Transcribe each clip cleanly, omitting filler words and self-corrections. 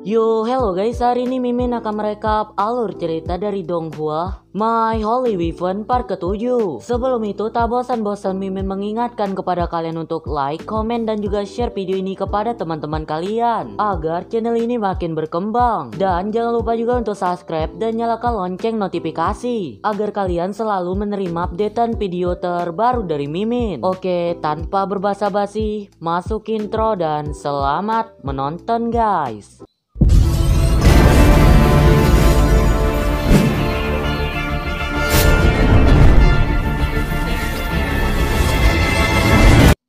Yo, hello guys, hari ini Mimin akan merekap alur cerita dari Donghua My Holy Weapon part ke-7. Sebelum itu, tak bosan-bosan Mimin mengingatkan kepada kalian untuk like, komen, dan juga share video ini kepada teman-teman kalian agar channel ini makin berkembang. Dan jangan lupa juga untuk subscribe dan nyalakan lonceng notifikasi agar kalian selalu menerima updatean video terbaru dari Mimin. Oke, tanpa berbasa-basi, masuk intro dan selamat menonton guys.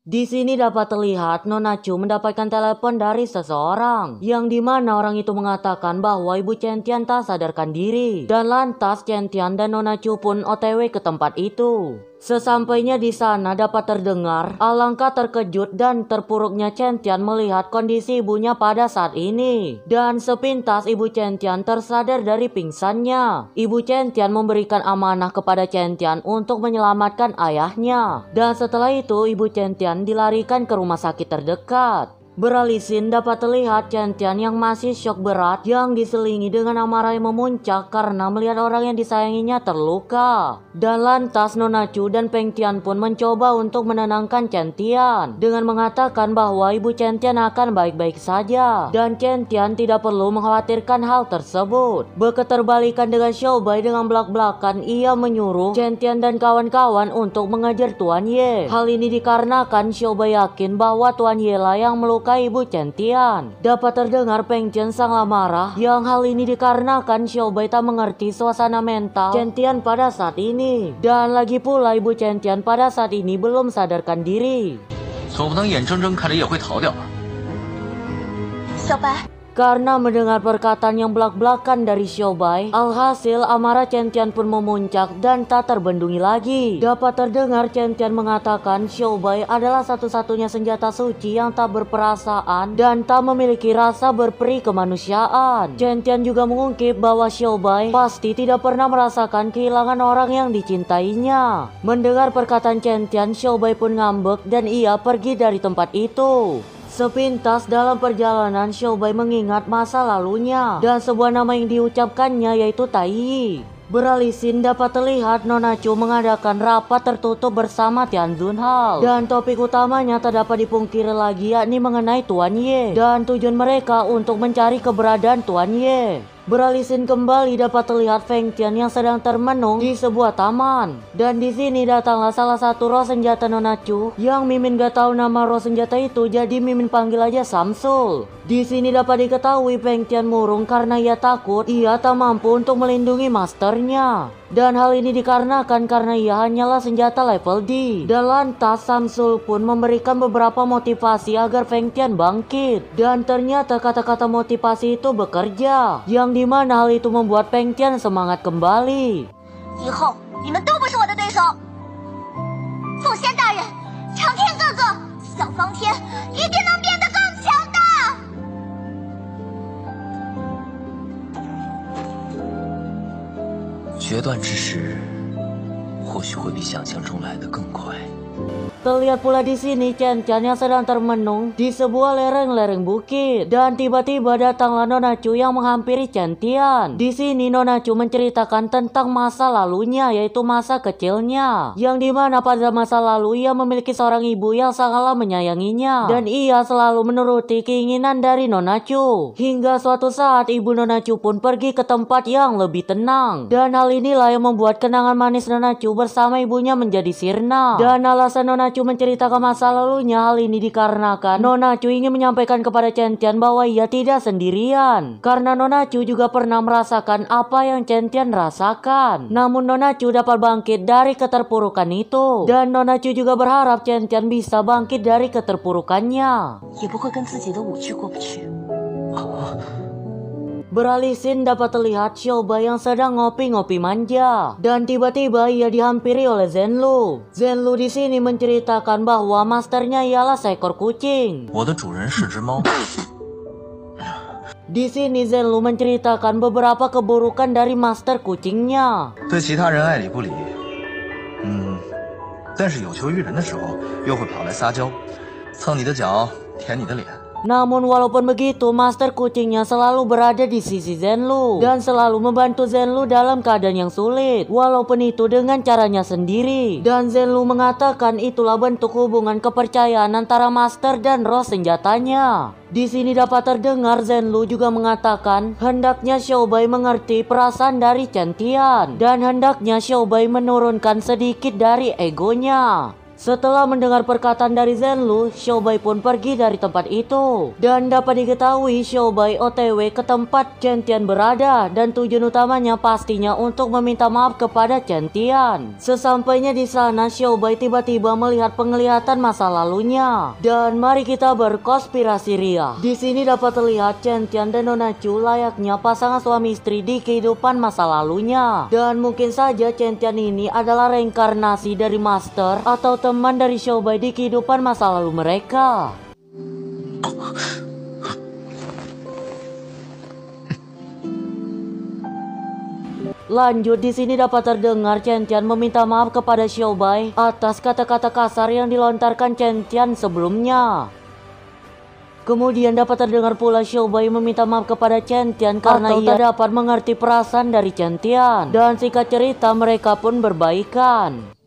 Di sini dapat terlihat Nona Chu mendapatkan telepon dari seseorang yang dimana orang itu mengatakan bahwa Ibu Chen Tian tak sadarkan diri, dan lantas Chen Tian dan Nona Chu pun OTW ke tempat itu. Sesampainya di sana dapat terdengar alangkah terkejut dan terpuruknya Chen Tian melihat kondisi ibunya pada saat ini. Dan sepintas Ibu Chen Tian tersadar dari pingsannya. Ibu Chen Tian memberikan amanah kepada Chen Tian untuk menyelamatkan ayahnya. Dan setelah itu Ibu Chen Tian dilarikan ke rumah sakit terdekat. Beralih scene dapat terlihat Chen Tian yang masih syok berat yang diselingi dengan amarah yang memuncak karena melihat orang yang disayanginya terluka. Dan lantas Nona Chu dan Peng Tian pun mencoba untuk menenangkan Chen Tian dengan mengatakan bahwa Ibu Chen Tian akan baik-baik saja dan Chen Tian tidak perlu mengkhawatirkan hal tersebut. Berketerbalikan dengan Xiaobai, dengan belak-belakan ia menyuruh Chen Tian dan kawan-kawan untuk mengejar Tuan Ye. Hal ini dikarenakan Xiaobai yakin bahwa Tuan Ye lah yang melukai Ibu Chen Tian. Dapat terdengar Peng Tian sangat marah yang hal ini dikarenakan Xiaobai tak mengerti suasana mental Chen Tian pada saat ini. Dan lagi pula Ibu Chen Tian pada saat ini belum sadarkan diri. Karena mendengar perkataan yang belak-belakan dari Xiaobai, alhasil amarah Chen Tian pun memuncak dan tak terbendungi lagi. Dapat terdengar Chen Tian mengatakan Xiaobai adalah satu-satunya senjata suci yang tak berperasaan dan tak memiliki rasa berperi kemanusiaan. Chen Tian juga mengungkip bahwa Xiaobai pasti tidak pernah merasakan kehilangan orang yang dicintainya. Mendengar perkataan Chen Tian, Xiaobai pun ngambek dan ia pergi dari tempat itu. Sepintas dalam perjalanan Xiaobai mengingat masa lalunya dan sebuah nama yang diucapkannya yaitu Tai Yi. Beralih scene dapat terlihat Nona Chu mengadakan rapat tertutup bersama Tian Zunhao dan topik utamanya tak dapat dipungkiri lagi yakni mengenai Tuan Ye dan tujuan mereka untuk mencari keberadaan Tuan Ye. Beralih scene kembali dapat terlihat Feng Tian yang sedang termenung di sebuah taman. Dan di sini datanglah salah satu roh senjata Nona Chu yang Mimin gak tahu nama roh senjata itu, jadi Mimin panggil aja Samsul. Di sini dapat diketahui Feng Tian murung karena ia takut ia tak mampu untuk melindungi masternya. Dan hal ini dikarenakan karena ia hanyalah senjata level D. Dan lantas Samsul pun memberikan beberapa motivasi agar Feng Tian bangkit. Dan ternyata kata-kata motivasi itu bekerja, yang dimana hal itu membuat Feng Tian semangat kembali. Terlihat pula di sini Chen Tian yang sedang termenung di sebuah lereng-lereng bukit dan tiba-tiba datanglah Nona Chu yang menghampiri Chen Tian. Di sini Nona Chu menceritakan tentang masa lalunya yaitu masa kecilnya yang dimana pada masa lalu ia memiliki seorang ibu yang sangatlah menyayanginya dan ia selalu menuruti keinginan dari Nona Chu hingga suatu saat ibu Nona Chu pun pergi ke tempat yang lebih tenang dan hal inilah yang membuat kenangan manis Nona Chu bersama ibunya menjadi sirna. Dan alasan Nona Chu menceritakan masa lalunya hal ini dikarenakan Nona Chu ingin menyampaikan kepada Chen Tian bahwa ia tidak sendirian karena Nona Chu juga pernah merasakan apa yang Chen Tian rasakan. Namun Nona Chu dapat bangkit dari keterpurukan itu dan Nona Chu juga berharap Chen Tian bisa bangkit dari keterpurukannya. Beralih scene dapat terlihat Xiaobai yang sedang ngopi-ngopi manja dan tiba-tiba ia dihampiri oleh Zhenlu. Zhenlu di sini menceritakan bahwa masternya ialah seekor kucing. Di sini Zhenlu menceritakan beberapa keburukan dari master kucingnya. 但是有求于人的时候，又会跑来撒娇，蹭你的脚，舔你的脸。Namun walaupun begitu, Master Kucingnya selalu berada di sisi Zenlu dan selalu membantu Zenlu dalam keadaan yang sulit, walaupun itu dengan caranya sendiri. Dan Zenlu mengatakan itulah bentuk hubungan kepercayaan antara Master dan roh senjatanya. Di sini dapat terdengar Zenlu juga mengatakan hendaknya Xiaobai mengerti perasaan dari Chen Tian dan hendaknya Xiaobai menurunkan sedikit dari egonya. Setelah mendengar perkataan dari Zenlu, Xiaobai pun pergi dari tempat itu. Dan dapat diketahui Xiaobai OTW ke tempat Chen Tian berada dan tujuan utamanya pastinya untuk meminta maaf kepada Chen Tian. Sesampainya di sana, Xiaobai tiba-tiba melihat penglihatan masa lalunya. Dan mari kita berkonspirasi ria. Di sini dapat terlihat Chen Tian dan Nona Chu layaknya pasangan suami istri di kehidupan masa lalunya. Dan mungkin saja Chen Tian ini adalah reinkarnasi dari Master atau teman dari Xiaobai di kehidupan masa lalu mereka. Lanjut, di sini dapat terdengar Chen Tian meminta maaf kepada Xiaobai atas kata-kata kasar yang dilontarkan Chen Tian sebelumnya. Kemudian dapat terdengar pula Xiaobai meminta maaf kepada Chen Tian karena ia tak dapat mengerti perasaan dari Chen Tian. Dan singkat cerita mereka pun berbaikan.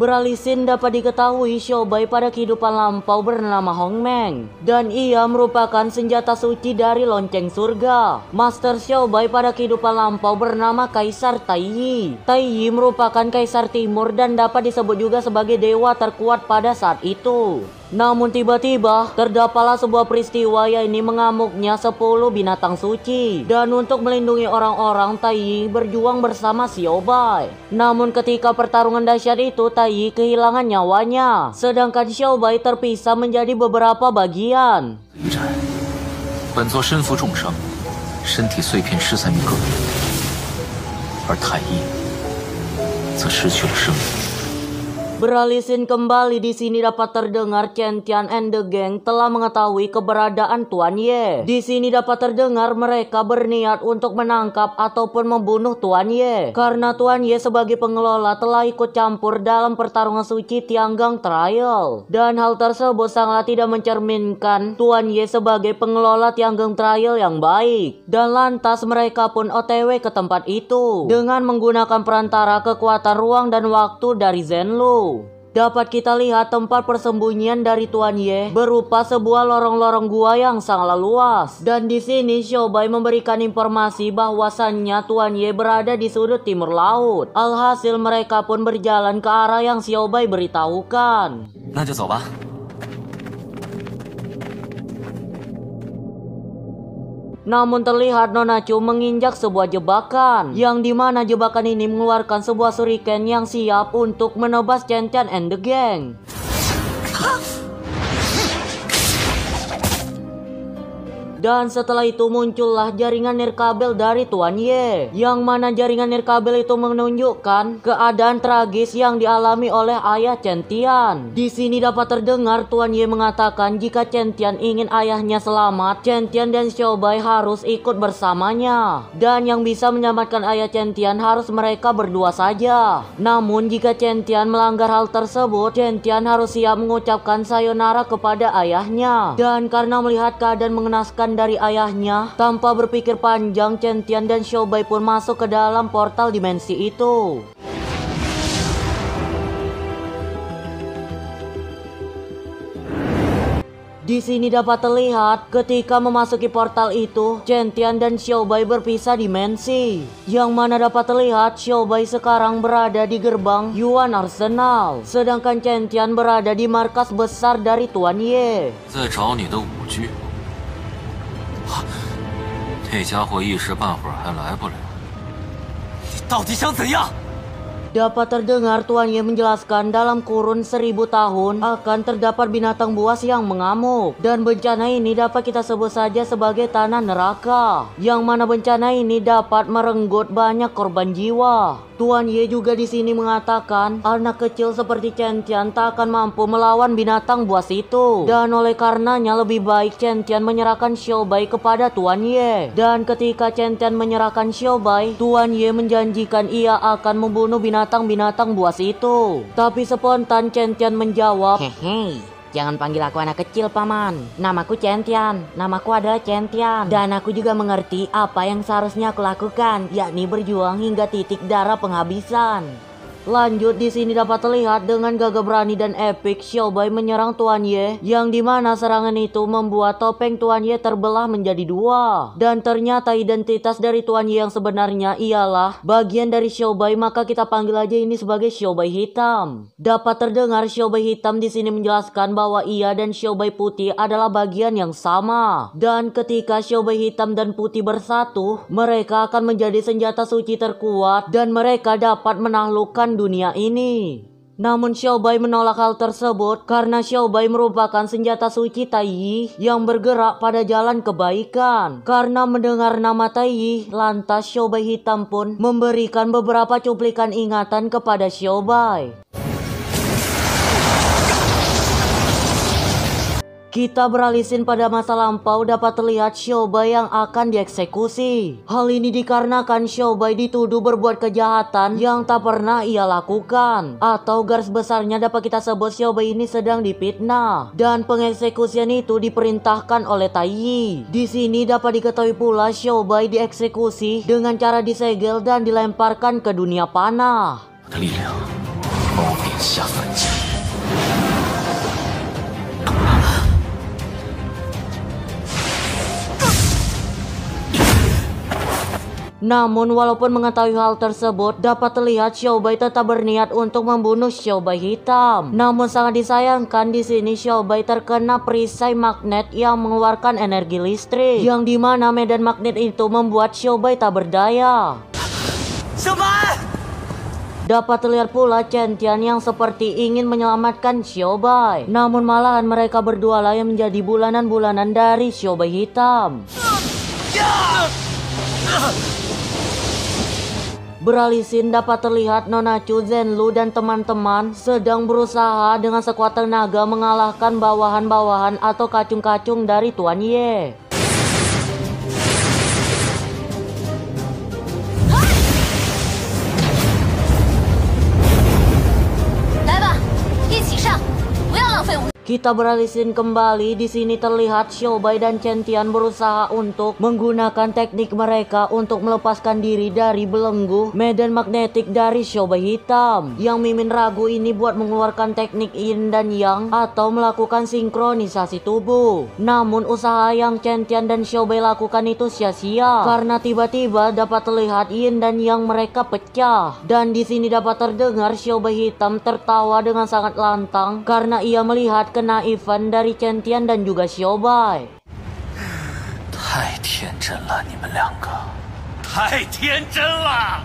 Beralih scene dapat diketahui Xiaobai pada kehidupan lampau bernama Hong Meng dan ia merupakan senjata suci dari lonceng surga. Master Xiaobai pada kehidupan lampau bernama Kaisar Tai Yi. Tai Yi merupakan kaisar timur dan dapat disebut juga sebagai dewa terkuat pada saat itu. Namun tiba-tiba terdapatlah sebuah peristiwa yaitu mengamuknya 10 binatang suci. Dan untuk melindungi orang-orang, Tai Yi berjuang bersama Xiaobai. Namun ketika pertarungan dahsyat itu, Tai Yi kehilangan nyawanya. Sedangkan Xiaobai terpisah menjadi beberapa bagian. 本座身负重伤，身体碎片失散于各地，而太一则失去了生命。 Beralih scene kembali, di sini dapat terdengar Chen Tian and the gang telah mengetahui keberadaan Tuan Ye. Di sini dapat terdengar mereka berniat untuk menangkap ataupun membunuh Tuan Ye karena Tuan Ye sebagai pengelola telah ikut campur dalam pertarungan suci Tianggang Trial. Dan hal tersebut sangat tidak mencerminkan Tuan Ye sebagai pengelola Tianggang Trial yang baik. Dan lantas mereka pun OTW ke tempat itu dengan menggunakan perantara kekuatan ruang dan waktu dari Zenlu. Dapat kita lihat tempat persembunyian dari Tuan Ye berupa sebuah lorong-lorong gua yang sangat luas. Dan di sini Xiaobai memberikan informasi bahwasannya Tuan Ye berada di sudut timur laut. Alhasil mereka pun berjalan ke arah yang Xiaobai beritahukan. 那就走吧。 Namun terlihat Nona Chu menginjak sebuah jebakan, yang dimana jebakan ini mengeluarkan sebuah shuriken yang siap untuk menebas Chen Tian and the gang. Dan setelah itu muncullah jaringan nirkabel dari Tuan Ye, yang mana jaringan nirkabel itu menunjukkan keadaan tragis yang dialami oleh ayah Chen Tian. Di sini dapat terdengar Tuan Ye mengatakan jika Chen Tian ingin ayahnya selamat, Chen Tian dan Xiaobai harus ikut bersamanya. Dan yang bisa menyelamatkan ayah Chen Tian harus mereka berdua saja. Namun jika Chen Tian melanggar hal tersebut, Chen Tian harus siap mengucapkan sayonara kepada ayahnya. Dan karena melihat keadaan mengenaskan dari ayahnya, tanpa berpikir panjang Chen Tian dan Xiaobai pun masuk ke dalam portal dimensi itu. Di sini dapat terlihat ketika memasuki portal itu, Chen Tian dan Xiaobai berpisah dimensi. Yang mana dapat terlihat Xiaobai sekarang berada di gerbang Yuan Arsenal, sedangkan Chen Tian berada di markas besar dari Tuan Ye. 在找你的五具。 那家伙一时半会儿还来不了，你到底想怎样？ Dapat terdengar Tuan Ye menjelaskan dalam kurun 1000 tahun akan terdapat binatang buas yang mengamuk. Dan bencana ini dapat kita sebut saja sebagai tanah neraka. Yang mana bencana ini dapat merenggut banyak korban jiwa. Tuan Ye juga di sini mengatakan anak kecil seperti Chen Tian tak akan mampu melawan binatang buas itu. Dan oleh karenanya lebih baik Chen Tian menyerahkan Xiao Bai kepada Tuan Ye. Dan ketika Chen Tian menyerahkan Xiao Bai, Tuan Ye menjanjikan ia akan membunuh binatang-binatang buas itu. Tapi spontan Chen Tian menjawab, Hehe, jangan panggil aku anak kecil, Paman. Namaku Chen Tian. Namaku adalah Chen Tian. Dan aku juga mengerti apa yang seharusnya aku lakukan, yakni berjuang hingga titik darah penghabisan. Lanjut di sini dapat terlihat dengan gagah berani dan epik Xiao Bai menyerang Tuan Ye, yang dimana serangan itu membuat topeng Tuan Ye terbelah menjadi dua. Dan ternyata identitas dari Tuan Ye yang sebenarnya ialah bagian dari Xiao Bai, maka kita panggil aja ini sebagai Xiao Bai hitam. Dapat terdengar Xiao Bai hitam di sini menjelaskan bahwa ia dan Xiao Bai putih adalah bagian yang sama. Dan ketika Xiao Bai hitam dan putih bersatu, mereka akan menjadi senjata suci terkuat dan mereka dapat menaklukkan dunia ini. Namun Xiao Bai menolak hal tersebut karena Xiao Bai merupakan senjata suci Tai Yi yang bergerak pada jalan kebaikan. Karena mendengar nama Tai Yi, lantas Xiao Bai hitam pun memberikan beberapa cuplikan ingatan kepada Xiao Bai. Kita beralisin pada masa lampau, dapat terlihat Xiao Bai yang akan dieksekusi. Hal ini dikarenakan Xiao Bai dituduh berbuat kejahatan yang tak pernah ia lakukan. Atau garis besarnya dapat kita sebut Xiao Bai ini sedang dipitnah. Dan pengeksekusian itu diperintahkan oleh Tai Yi. Di sini dapat diketahui pula Xiao Bai dieksekusi dengan cara disegel dan dilemparkan ke dunia panah. Namun walaupun mengetahui hal tersebut, dapat terlihat Xiao Bai tetap berniat untuk membunuh Xiao Bai hitam. Namun sangat disayangkan di sini Xiao Bai terkena perisai magnet yang mengeluarkan energi listrik, yang dimana medan magnet itu membuat Xiao Bai tak berdaya. Dapat terlihat pula Chen Tian yang seperti ingin menyelamatkan Xiao Bai. Namun malahan mereka berdua lah yang menjadi bulanan-bulanan dari Xiao Bai hitam. Beralisin dapat terlihat Nona Chu, Zhenlu dan teman-teman sedang berusaha dengan sekuat tenaga mengalahkan bawahan-bawahan atau kacung-kacung dari Tuan Ye. Kita beralisin kembali, di sini terlihat Xiao Bai dan Chen Tian berusaha untuk menggunakan teknik mereka untuk melepaskan diri dari belenggu medan magnetik dari Xiao Bai hitam. Yang Mimin ragu ini buat mengeluarkan teknik Yin dan Yang atau melakukan sinkronisasi tubuh. Namun usaha yang Chen Tian dan Xiao Bai lakukan itu sia-sia karena tiba-tiba dapat terlihat Yin dan Yang mereka pecah. Dan di sini dapat terdengar Xiao Bai hitam tertawa dengan sangat lantang karena ia melihat kenaifan dari Chen Tian dan juga Xiao Bai. 太天真了，你们两个，太天真了！